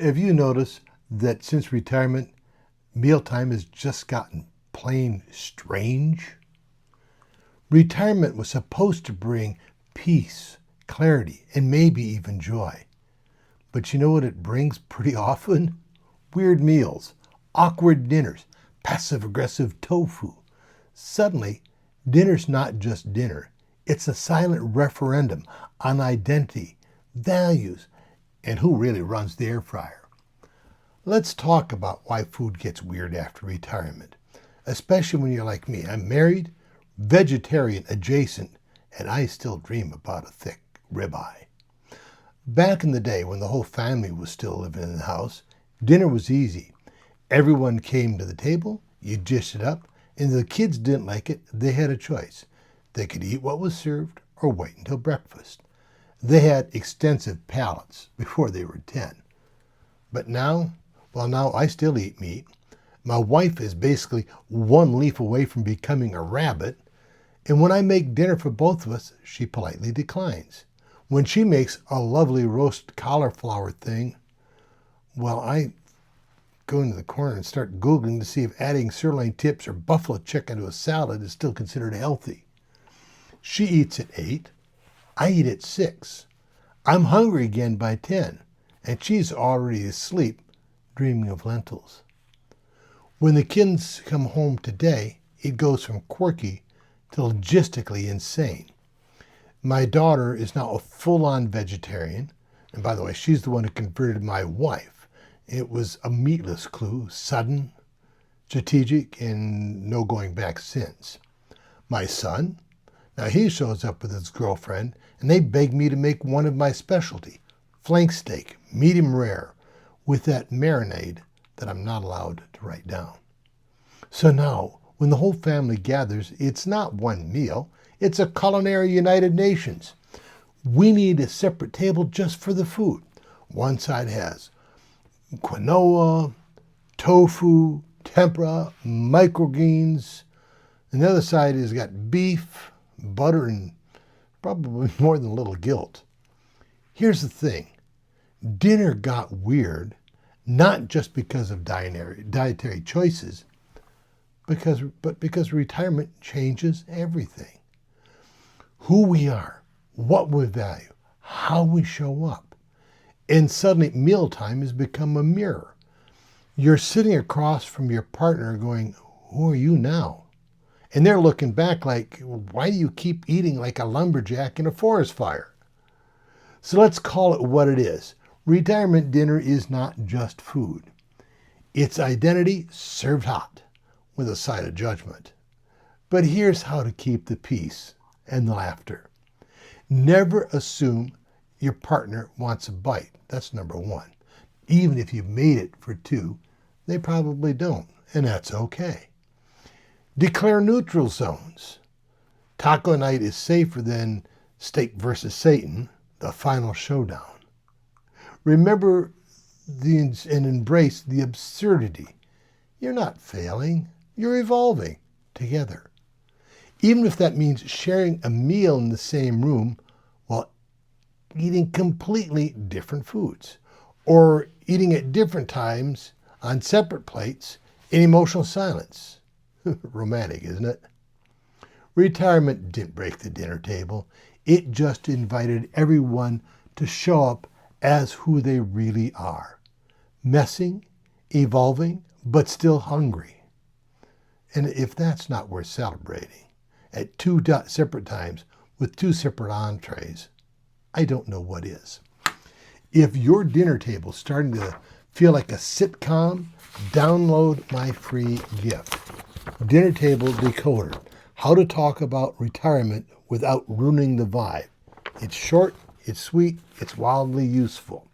Have you noticed that since retirement, mealtime has just gotten plain strange? Retirement was supposed to bring peace, clarity, and maybe even joy. But you know what it brings pretty often? Weird meals, awkward dinners, passive aggressive tofu. Suddenly, dinner's not just dinner, it's a silent referendum on identity, values, and who really runs the air fryer. Let's talk about why food gets weird after retirement, especially when you're like me. I'm married, vegetarian adjacent, and I still dream about a thick ribeye. Back in the day when the whole family was still living in the house, dinner was easy. Everyone came to the table, you dish it up, and if the kids didn't like it, they had a choice. They could eat what was served or wait until breakfast. They had extensive palates before they were 10. But now, well, now I still eat meat. My wife is basically one leaf away from becoming a rabbit. And when I make dinner for both of us, she politely declines. When she makes a lovely roast cauliflower thing, well, I go into the corner and start Googling to see if adding sirloin tips or buffalo chicken to a salad is still considered healthy. She eats at 8. I eat at 6. I'm hungry again by 10, and she's already asleep, dreaming of lentils. When the kids come home today, it goes from quirky to logistically insane. My daughter is now a full-on vegetarian, and by the way, she's the one who converted my wife. It was a meatless clue, sudden, strategic, and no going back since. My son, now he shows up with his girlfriend, and they beg me to make one of my specialty, flank steak, medium rare, with that marinade that I'm not allowed to write down. So now, when the whole family gathers, it's not one meal, it's a culinary United Nations. We need a separate table just for the food. One side has quinoa, tofu, tempura, microgreens. And the other side has got beef, butter, and probably more than a little guilt. Here's the thing. Dinner got weird, not just because of dietary choices, but because retirement changes everything. Who we are, what we value, how we show up. And suddenly mealtime has become a mirror. You're sitting across from your partner going, who are you now? And they're looking back like, why do you keep eating like a lumberjack in a forest fire? So let's call it what it is. Retirement dinner is not just food. It's identity served hot with a side of judgment. But here's how to keep the peace and the laughter. Never assume your partner wants a bite. That's number one. Even if you've made it for 2, they probably don't, and that's okay. Declare neutral zones. Taco night is safer than steak versus Satan, the final showdown. Remember and embrace the absurdity. You're not failing, you're evolving together. Even if that means sharing a meal in the same room while eating completely different foods, or eating at different times on separate plates in emotional silence. Romantic, isn't it? Retirement didn't break the dinner table. It just invited everyone to show up as who they really are. Messing, evolving, but still hungry. And if that's not worth celebrating, at 2 separate times with 2 separate entrees, I don't know what is. If your dinner table's starting to feel like a sitcom, download my free gift. Dinner Table Decoder. How to talk about retirement without ruining the vibe. It's short, it's sweet, it's wildly useful.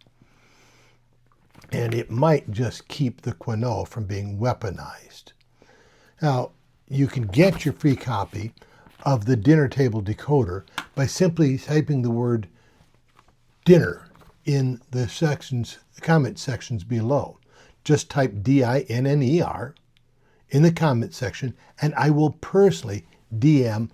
And it might just keep the quinoa from being weaponized. Now, you can get your free copy of the Dinner Table Decoder by simply typing the word dinner in the comment sections below. Just type DINNER in the comment section, and I will personally DM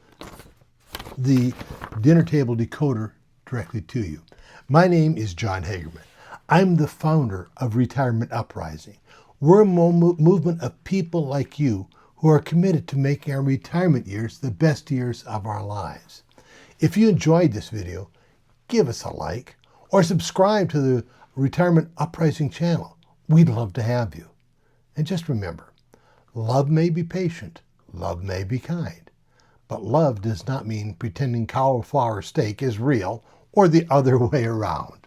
the Dinner Table Decoder directly to you. My name is John Hagerman. I'm the founder of Retirement Uprising. We're a movement of people like you who are committed to making our retirement years the best years of our lives. If you enjoyed this video, give us a like or subscribe to the Retirement Uprising channel. We'd love to have you. And just remember, love may be patient, love may be kind, but love does not mean pretending cauliflower steak is real or the other way around.